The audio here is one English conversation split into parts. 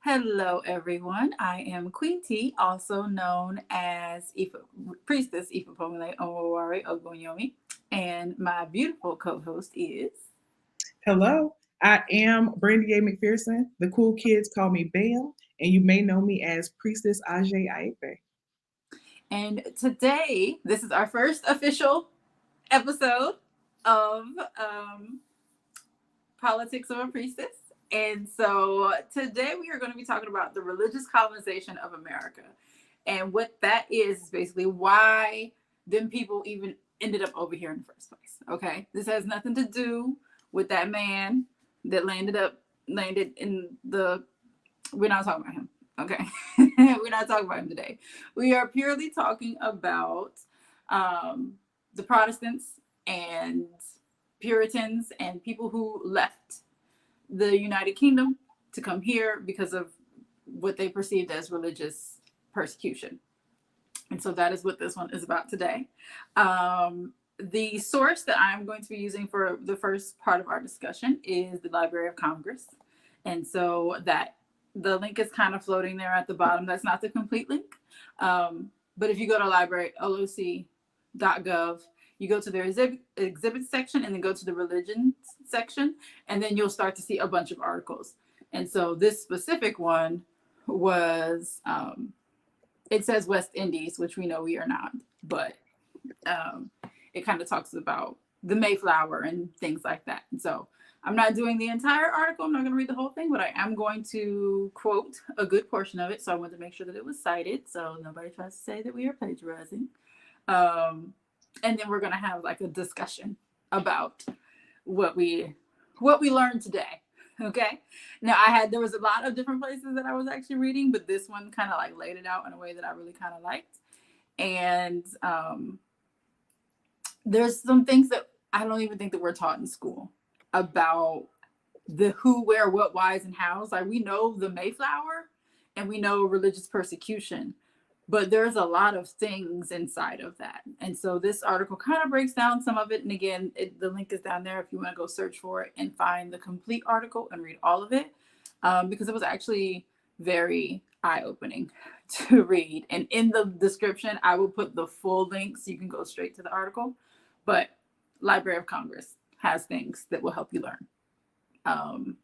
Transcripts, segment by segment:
Hello, everyone. I am Queen T, also known as Priestess Ifeomile Onwari Ogunyomi, and my beautiful co-host is. Hello, I am Brandy A. McPherson. The cool kids call me Belle, and you may know me as Priestess Ajay Aife. And today, this is our first official episode of Politics of a Priestess. And so today we are going to be talking about the religious colonization of America. And what that is basically why them people even ended up over here in the first place. Okay. This has nothing to do with that man that landed in the we're not talking about him. Okay. We're not talking about him today. We are purely talking about the Protestants and Puritans and people who left the United Kingdom to come here because of what they perceived as religious persecution. And so that is what this one is about today. The source that I'm going to be using for the first part of our discussion is the Library of Congress. And so that the link is kind of floating there at the bottom. That's not the complete link. But if you go to libraryloc.gov, you go to their exhibits section and then go to the religions section, and then you'll start to see a bunch of articles. And so this specific one was, it says West Indies, which we know we are not, but it kind of talks about the Mayflower and things like that. And so I'm not doing the entire article. I'm not going to read the whole thing, but I am going to quote a good portion of it. So I wanted to make sure that it was cited so nobody tries to say that we are plagiarizing. And then we're going to have like a discussion about what we learned today. Okay. Now there was a lot of different places that I was actually reading, but this one kind of like laid it out in a way that I really kind of liked. And there's some things that I don't even think that we're taught in school about the who, where, what, whys, and hows. Like we know the Mayflower and we know religious persecution, but there's a lot of things inside of that. And so this article kind of breaks down some of it. And again, the link is down there if you want to go search for it and find the complete article and read all of it, because it was actually very eye-opening to read. And in the description, I will put the full link so you can go straight to the article. But Library of Congress has things that will help you learn. And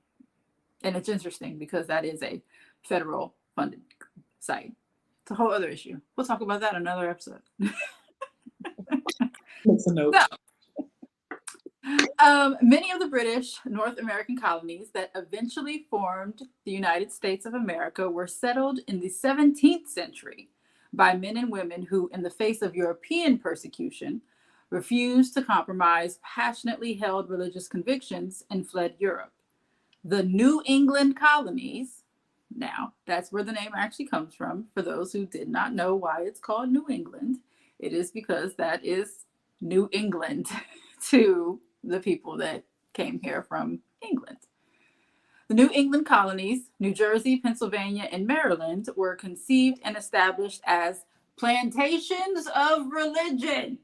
it's interesting because that is a federal funded site. It's a whole other issue. We'll talk about that in another episode. Makes a note. Many of the British North American colonies that eventually formed the United States of America were settled in the 17th century by men and women who, in the face of European persecution, refused to compromise passionately held religious convictions and fled Europe. The New England colonies, now that's where the name actually comes from. For those who did not know why it's called New England, it is because that is New England to the people that came here from England. The New England colonies, New Jersey, Pennsylvania, and Maryland, were conceived and established as plantations of religion.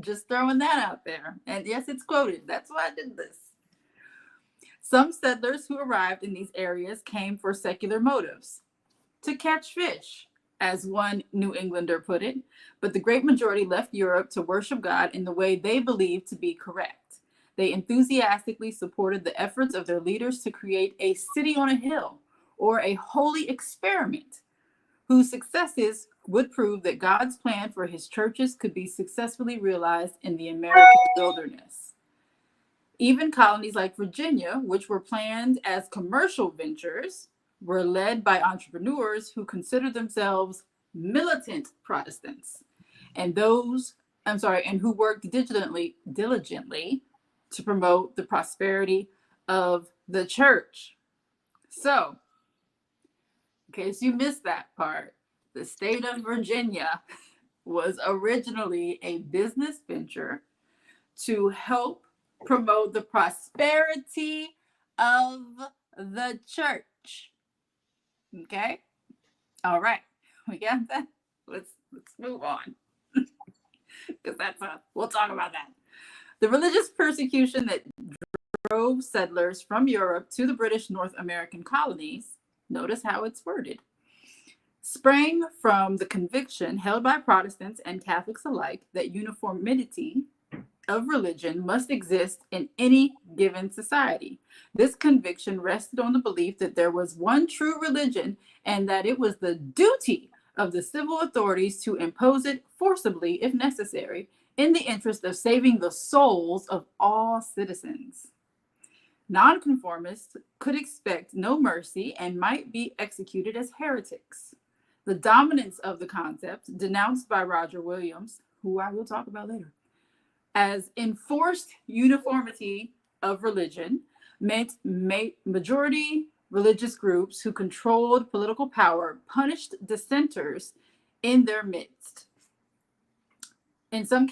Just throwing that out there. And yes, it's quoted. That's why I did this. Some settlers who arrived in these areas came for secular motives, to catch fish, as one New Englander put it, but the great majority left Europe to worship God in the way they believed to be correct. They enthusiastically supported the efforts of their leaders to create a city on a hill, or a holy experiment, whose successes would prove that God's plan for his churches could be successfully realized in the American wilderness. Even colonies like Virginia, which were planned as commercial ventures, were led by entrepreneurs who considered themselves militant Protestants, and who worked diligently to promote the prosperity of the church. So, in case you missed that part, the state of Virginia was originally a business venture to help promote the prosperity of the church. Okay? All right. We got that? Let's move on. Because we'll talk about that. The religious persecution that drove settlers from Europe to the British North American colonies, notice how it's worded, sprang from the conviction held by Protestants and Catholics alike that uniformity of religion must exist in any given society. This conviction rested on the belief that there was one true religion and that it was the duty of the civil authorities to impose it forcibly if necessary, in the interest of saving the souls of all citizens. Nonconformists could expect no mercy and might be executed as heretics. The dominance of the concept, denounced by Roger Williams, who I will talk about later, as enforced uniformity of religion, meant majority religious groups who controlled political power punished dissenters in their midst. In some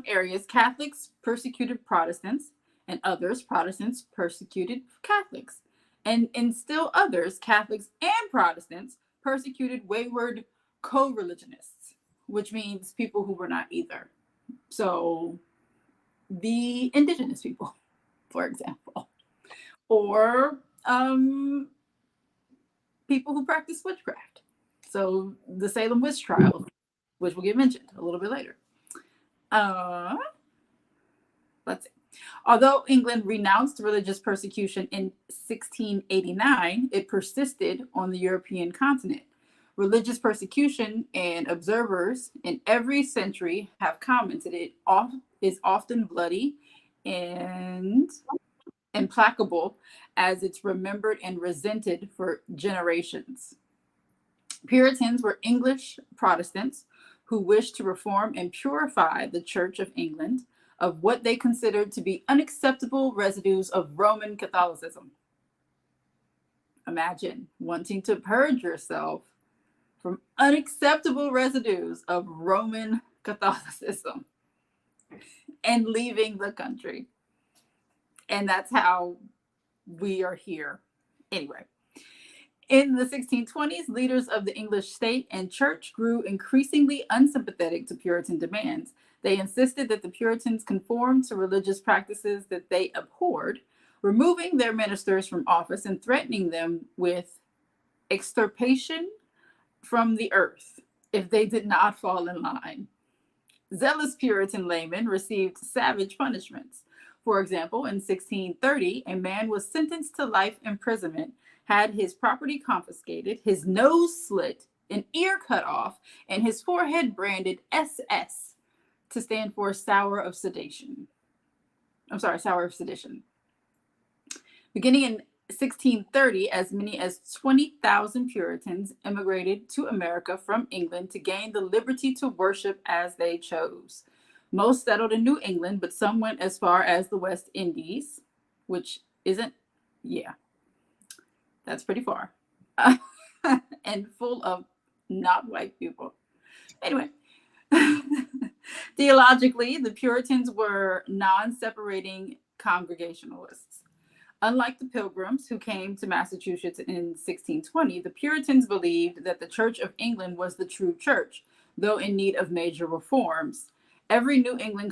areas, Catholics persecuted Protestants, and others, Protestants persecuted Catholics. And in still others, Catholics and Protestants persecuted wayward co-religionists, which means people who were not either. So the indigenous people, for example, or people who practice witchcraft. So the Salem witch trials, which will get mentioned a little bit later. Let's see. Although England renounced religious persecution in 1689, it persisted on the European continent. Religious persecution, and observers in every century have commented, it is often bloody and implacable, as it's remembered and resented for generations. Puritans were English Protestants who wished to reform and purify the Church of England of what they considered to be unacceptable residues of Roman Catholicism. Imagine wanting to purge yourself from unacceptable residues of Roman Catholicism and leaving the country. And that's how we are here. Anyway, in the 1620s, leaders of the English state and church grew increasingly unsympathetic to Puritan demands. They insisted that the Puritans conform to religious practices that they abhorred, removing their ministers from office and threatening them with extirpation from the earth if they did not fall in line. Zealous Puritan laymen received savage punishments. For example, in 1630, a man was sentenced to life imprisonment, had his property confiscated, his nose slit, an ear cut off, and his forehead branded SS to stand for sour of sedition. Beginning in 1630, as many as 20,000 Puritans immigrated to America from England to gain the liberty to worship as they chose. Most settled in New England, but some went as far as the West Indies, which isn't, that's pretty far. And full of not white people. Anyway, theologically, the Puritans were non-separating Congregationalists. Unlike the Pilgrims who came to Massachusetts in 1620, the Puritans believed that the Church of England was the true church, though in need of major reforms. Every New England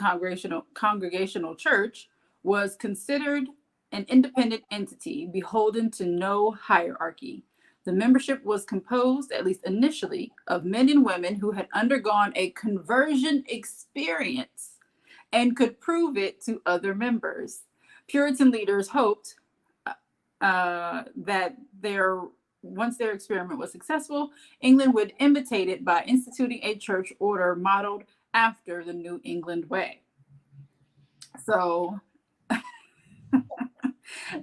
congregational church was considered an independent entity, beholden to no hierarchy. The membership was composed, at least initially, of men and women who had undergone a conversion experience and could prove it to other members. Puritan leaders hoped that once their experiment was successful, England would imitate it by instituting a church order modeled after the New England way. So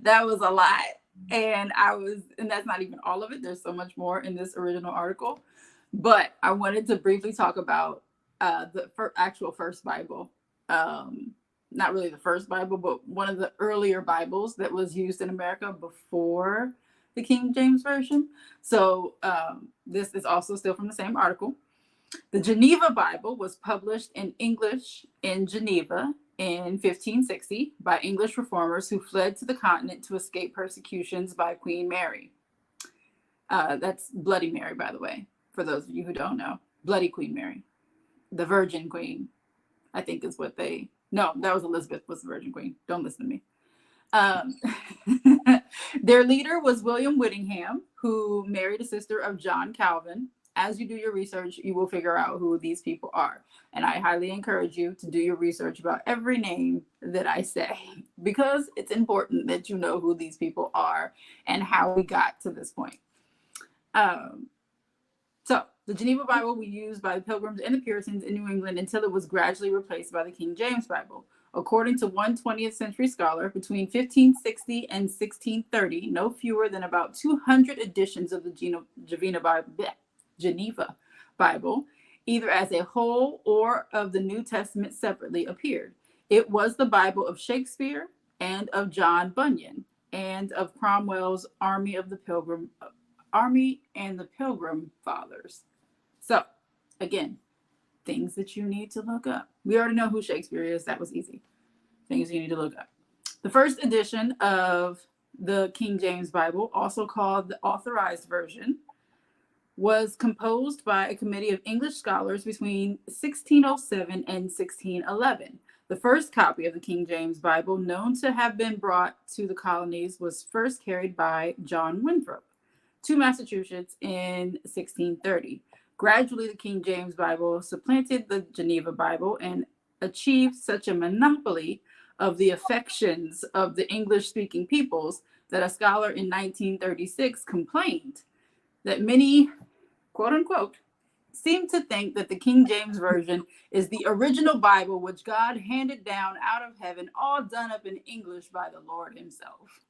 that was a lot. And that's not even all of it. There's so much more in this original article. But I wanted to briefly talk about the actual first Bible. Not really the first Bible, but one of the earlier Bibles that was used in America before the King James Version. So this is also still from the same article. The Geneva Bible was published in English in Geneva in 1560 by English reformers who fled to the continent to escape persecutions by Queen Mary. That's Bloody Mary, by the way, for those of you who don't know. Bloody Queen Mary. The Virgin Queen, I think is what they... No, that was Elizabeth was the Virgin Queen. Don't listen to me. Um, their leader was William Whittingham, who married a sister of John Calvin. As you do your research, you will figure out who these people are. And I highly encourage you to do your research about every name that I say, because it's important that you know who these people are and how we got to this point. Um, so, the Geneva Bible was used by the Pilgrims and the Puritans in New England until it was gradually replaced by the King James Bible. According to one 20th century scholar, between 1560 and 1630, no fewer than about 200 editions of the Geneva Bible, either as a whole or of the New Testament separately, appeared. It was the Bible of Shakespeare and of John Bunyan and of Cromwell's Army and the Pilgrim Fathers. So, again, things that you need to look up. We already know who Shakespeare is. That was easy. Things you need to look up. The first edition of the King James Bible, also called the Authorized Version, was composed by a committee of English scholars between 1607 and 1611. The first copy of the King James Bible known to have been brought to the colonies was first carried by John Winthrop to Massachusetts in 1630. Gradually, the King James Bible supplanted the Geneva Bible and achieved such a monopoly of the affections of the English-speaking peoples that a scholar in 1936 complained that many, quote unquote, seem to think that the King James Version is the original Bible which God handed down out of heaven, all done up in English by the Lord himself.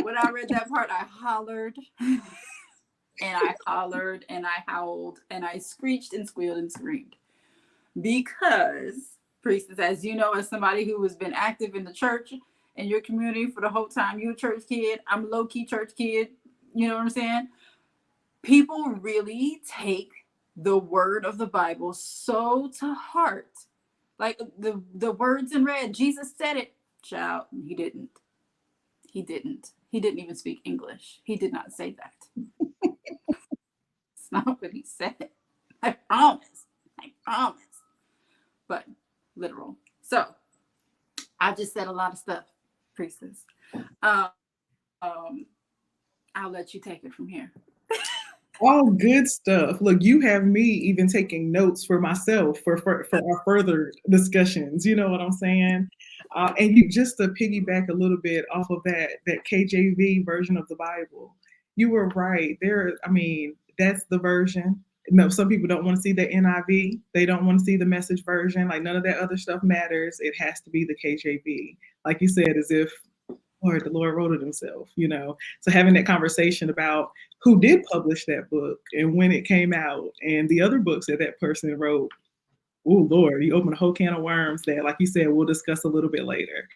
When I read that part, I hollered and I hollered and I howled and I screeched and squealed and screamed. Because, Priestess, as you know, as somebody who has been active in the church and your community for the whole time, you a church kid, I'm a low-key church kid, you know what I'm saying? People really take the word of the Bible so to heart. Like the words in red, Jesus said it. Child, he didn't. He didn't. He didn't even speak English. He did not say that. It's not what he said. I promise. I promise. But literal. So I just said a lot of stuff, Priestess. Um, I'll let you take it from here. All good stuff. Look, you have me even taking notes for myself for our further discussions. You know what I'm saying? And you just to piggyback a little bit off of that KJV version of the Bible, you were right. There, I mean, that's the version. No, some people don't want to see the NIV. They don't want to see the message version. Like none of that other stuff matters. It has to be the KJV. Like you said, as if Lord, the Lord wrote it himself, you know. So having that conversation about who did publish that book and when it came out and the other books that that person wrote. Oh Lord, you open a whole can of worms that, like you said, we'll discuss a little bit later.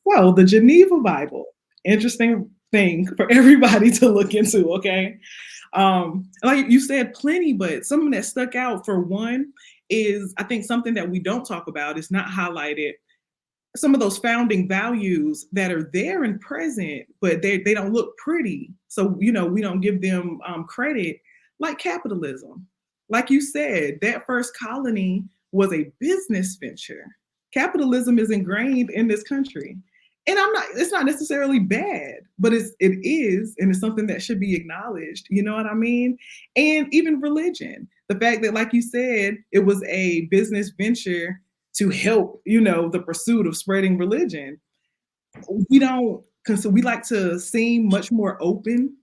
Well, the Geneva Bible, interesting thing for everybody to look into, okay? Like you said, plenty, but something that stuck out for one is I think something that we don't talk about is not highlighted some of those founding values that are there and present, but they don't look pretty. So, you know, we don't give them credit, like capitalism. Like you said, that first colony was a business venture. Capitalism is ingrained in this country. And it's not necessarily bad, but it is, and it's something that should be acknowledged. You know what I mean? And even religion. The fact that, like you said, it was a business venture to help, you know, the pursuit of spreading religion. We don't, because we like to seem much more open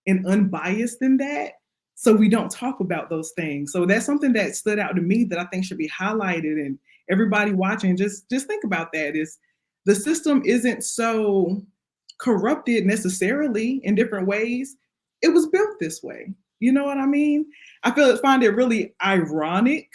and unbiased than that. So we don't talk about those things. So that's something that stood out to me that I think should be highlighted. And everybody watching, just think about that. Is the system isn't so corrupted necessarily in different ways. It was built this way. You know what I mean? Find it really ironic,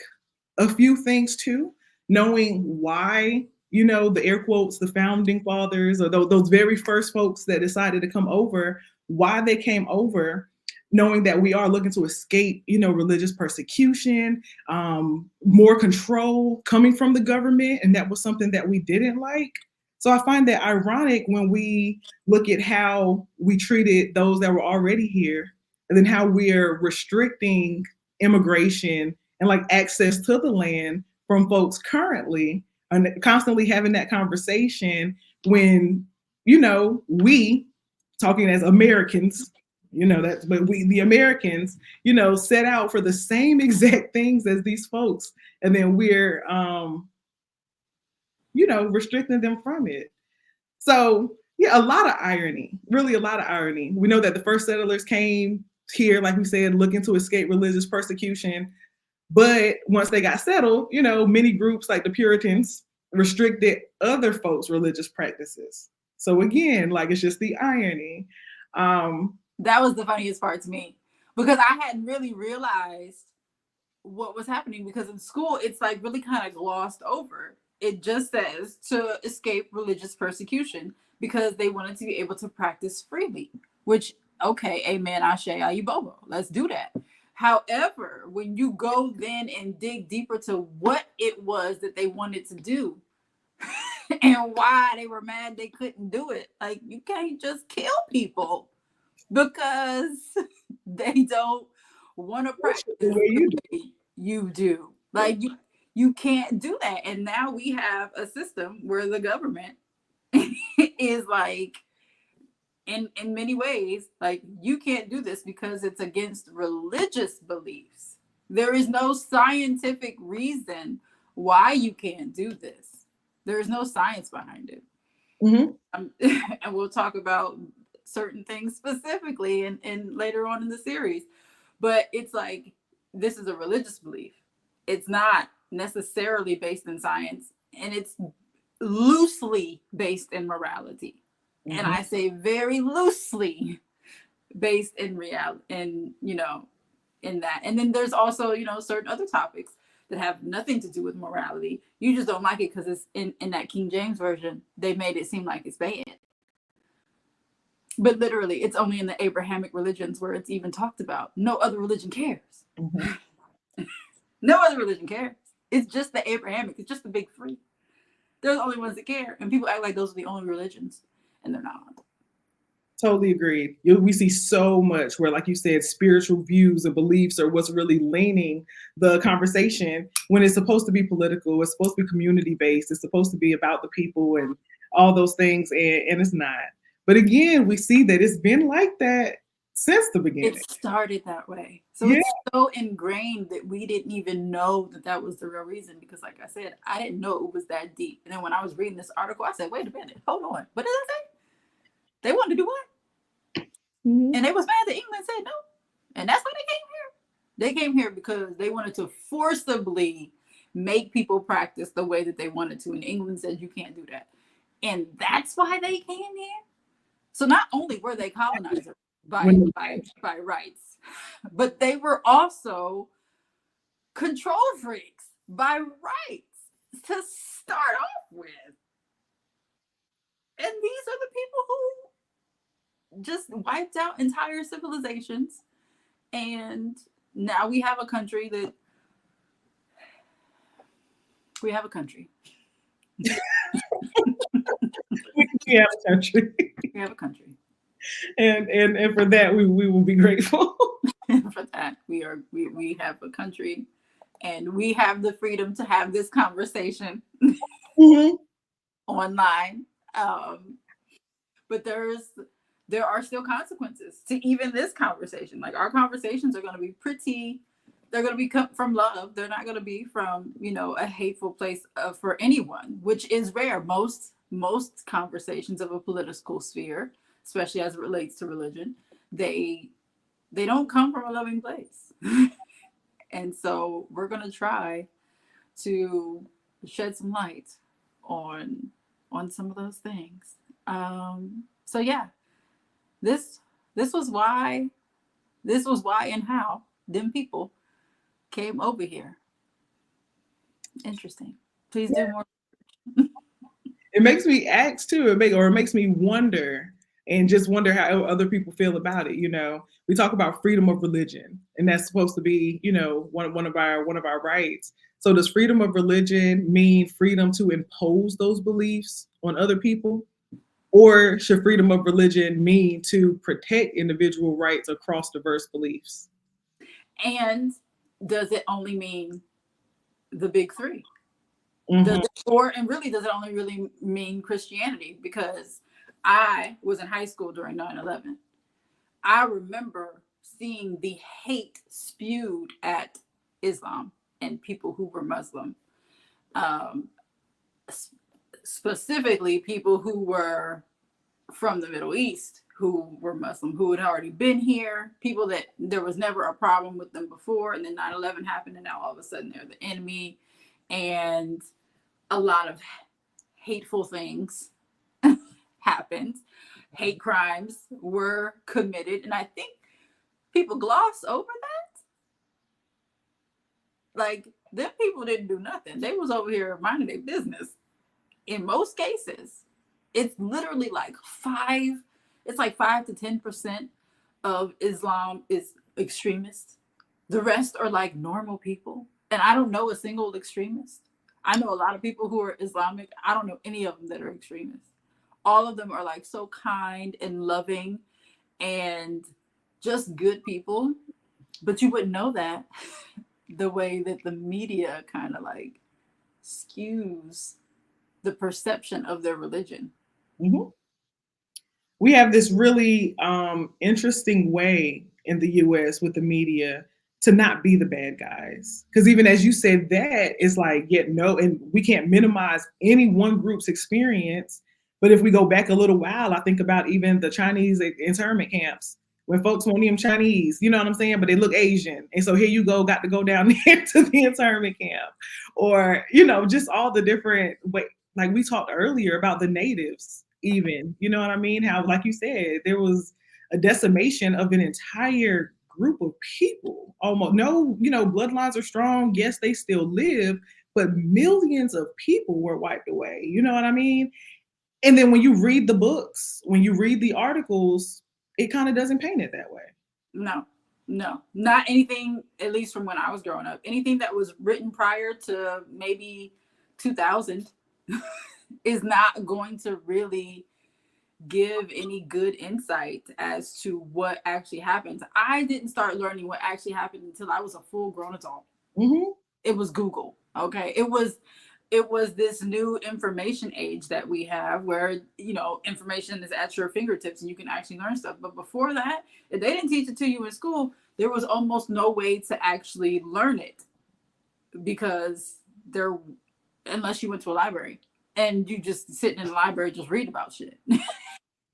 a few things too, knowing why, you know, the air quotes, the founding fathers or those very first folks that decided to come over, why they came over, knowing that we are looking to escape, you know, religious persecution, more control coming from the government. And that was something that we didn't like. So I find that ironic when we look at how we treated those that were already here and then how we're restricting immigration and like access to the land from folks currently and constantly having that conversation when, you know, we, talking as Americans, you know, that's, but we, the Americans, you know, set out for the same exact things as these folks. And then we're, you know, restricting them from it. So, yeah, a lot of irony, really a lot of irony. We know that the first settlers came here, like we said, looking to escape religious persecution. But once they got settled, you know, many groups like the Puritans restricted other folks' religious practices. So again, like it's just the irony. That was the funniest part to me, because I hadn't really realized what was happening, because in school it's like really kind of glossed over. It just says to escape religious persecution because they wanted to be able to practice freely, which, okay, amen, ashe, ayubobo, let's do that. However, when you go then and dig deeper to what it was that they wanted to do and why they were mad they couldn't do it, like, you can't just kill people because they don't want to practice the way you do. Like, you can't do that. And now we have a system where the government is like, in many ways, like, you can't do this because it's against religious beliefs. There is no scientific reason why you can't do this. There is no science behind it. And we'll talk about certain things specifically and later on in the series. But it's like, this is a religious belief. It's not necessarily based in science, and it's loosely based in morality. And I say very loosely based in reality, and, you know, in that. And then there's also, you know, certain other topics that have nothing to do with morality. You just don't like it because it's in that King James version, they made it seem like it's bad. But literally, it's only in the Abrahamic religions where it's even talked about. No other religion cares. No other religion cares. It's just the Abrahamic. It's just the big three. They're the only ones that care. And people act like those are the only religions, and they're not. Totally agreed. We see so much where, like you said, spiritual views and beliefs are what's really leaning the conversation, when it's supposed to be political, it's supposed to be community based, it's supposed to be about the people and all those things, and it's not. But again, we see that it's been like that since the beginning. It started that way. So it's so ingrained that we didn't even know that that was the real reason, because, like I said, I didn't know it was that deep. And then when I was reading this article, I said, wait a minute, hold on. What did I say? They wanted to do what? And they was mad that England said no. And that's why they came here. They came here because they wanted to forcibly make people practice the way that they wanted to. And England said, you can't do that. And that's why they came here. So not only were they colonizers by rights, but they were also control freaks by rights to start off with. And these are the people who just wiped out entire civilizations. And now we have a country that we have a country. We have a country. We have a country. And for that we will be grateful. For that, we have a country, and we have the freedom to have this conversation online. But there are still consequences to even this conversation. Like, our conversations are going to be they're going to be from love. They're not going to be from, you know, a hateful place for anyone, which is rare. Most conversations of a political sphere, especially as it relates to religion, they don't come from a loving place. And so we're going to try to shed some light on some of those things. So yeah, this was why and how them people came over here. Interesting. Please do more. It makes me ask too. It makes me wonder, and just wonder how other people feel about it. You know, we talk about freedom of religion, and that's supposed to be, you know, one of our rights. So does freedom of religion mean freedom to impose those beliefs on other people? Or should freedom of religion mean to protect individual rights across diverse beliefs? And does it only mean the big three? Does Mhm. it, or and really does it only really mean Christianity? Because I was in high school during 9/11. I remember seeing the hate spewed at Islam and people who were Muslim, um, specifically people who were from the Middle East who were Muslim, who had already been here, people that there was never a problem with them before. And then 9/11 happened, and now all of a sudden they're the enemy. And a lot of hateful things happened. Hate crimes were committed. And I think people gloss over that. Like, them people didn't do nothing. They was over here minding their business. In most cases, it's literally like it's like 5 to 10% of Islam is extremists. The rest are like normal people. And I don't know a single extremist. I know a lot of people who are Islamic. I don't know any of them that are extremists. All of them are like so kind and loving and just good people. But you wouldn't know that the way that the media kind of like skews the perception of their religion. Mhm. We have this really interesting way in the US with the media to not be the bad guys. Because even as you said, that is like, yet no, and we can't minimize any one group's experience. But if we go back a little while, I think about even the Chinese internment camps when folks weren't even Chinese, you know what I'm saying? But they look Asian. And so here you go, got to go down there to the internment camp. Or, just all the different ways. Like we talked earlier about the natives, even, you know what I mean? How, like you said, there was a decimation of an entire group of people. Almost no, bloodlines are strong. Yes, they still live, but millions of people were wiped away. You know what I mean? And then when you read the books, when you read the articles, it kind of doesn't paint it that way. No, no, not anything, at least from when I was growing up. Anything that was written prior to maybe 2000 is not going to really give any good insight as to what actually happened. I didn't start learning what actually happened until I was a full grown adult. Mm-hmm. It was Google. Okay. It was this new information age that we have where, information is at your fingertips and you can actually learn stuff. But before that, if they didn't teach it to you in school, there was almost no way to actually learn it because unless you went to a library and you just sitting in the library just read about shit.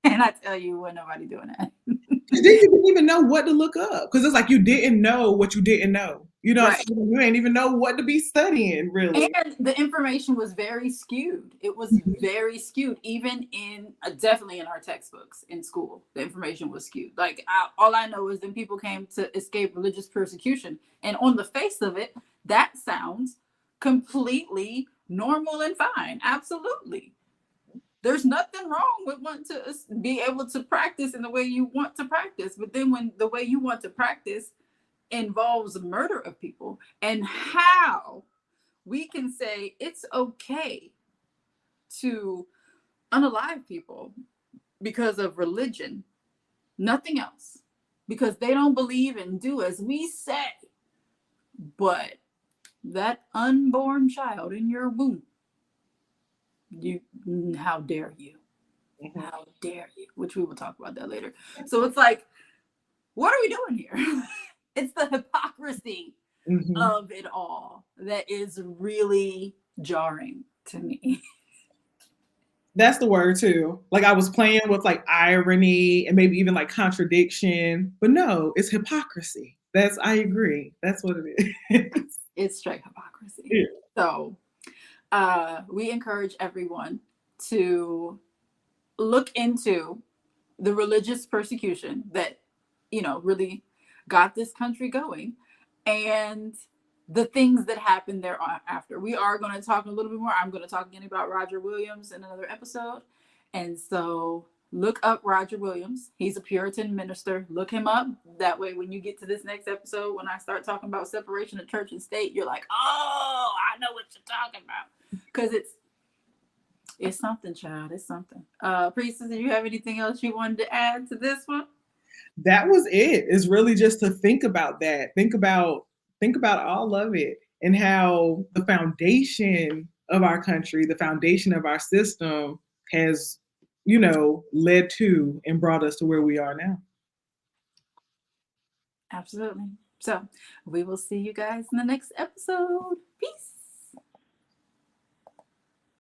And I tell you, wasn't nobody doing that. Then you didn't even know what to look up because it's like you didn't know what you didn't know. You know, Right. you ain't even know what to be studying, really. And the information was very skewed. It was very skewed, even definitely in our textbooks in school. The information was skewed. Like, all I know is then people came to escape religious persecution. And on the face of it, that sounds completely normal and fine. Absolutely. There's nothing wrong with wanting to be able to practice in the way you want to practice. But then when the way you want to practice involves murder of people, and how we can say it's okay to unalive people because of religion, nothing else, because they don't believe and do as we say. But that unborn child in your womb, you, how dare you? Mm-hmm. How dare you? Which we will talk about that later. So it's like, what are we doing here? It's the hypocrisy Mm-hmm. of it all that is really jarring to me. That's the word too. Like I was playing with like irony and maybe even like contradiction, but no, it's hypocrisy. I agree. That's what it is. It's straight hypocrisy. Yeah. So we encourage everyone to look into the religious persecution that, really got this country going, and the things that happened thereafter. We are going to talk a little bit more. I'm going to talk again about Roger Williams in another episode. And so look up Roger Williams. He's a Puritan minister. Look him up. That way, when you get to this next episode, when I start talking about separation of church and state, you're like, oh, I know what you're talking about. Because it's something, child. It's something. Priestess, do you have anything else you wanted to add to this one? That was it. It's really just to think about that. Think about all of it and how the foundation of our country, the foundation of our system has, led to and brought us to where we are now. Absolutely. So we will see you guys in the next episode.